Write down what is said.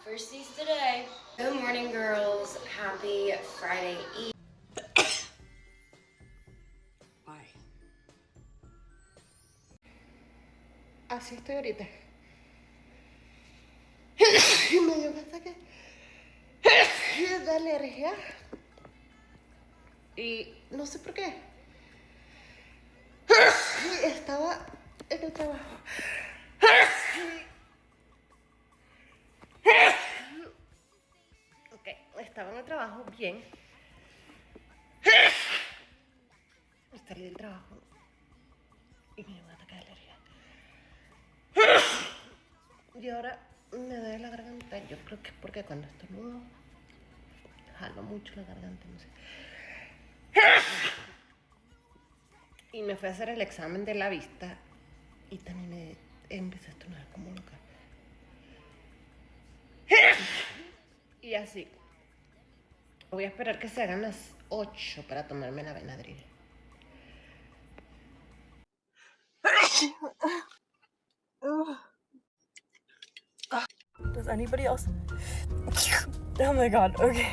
Firsties today. Good morning, girls. Happy Friday Eve. Bye. Así estoy ahorita. Me dio un ataque de alergia. Y no sé por qué. Estaba en el trabajo. Ok, estaba en el trabajo bien. Salí del trabajo y me dio un ataque de alergia. Y ahora me duele la garganta. Yo creo que es porque cuando estornudo jalo mucho la garganta, no sé. Y me fui a hacer el examen de la vista y también empecé a estornudar como loca. Y así. Voy a esperar que se hagan las 8 para tomarme la Benadryl. Does anybody else? Oh my god, okay.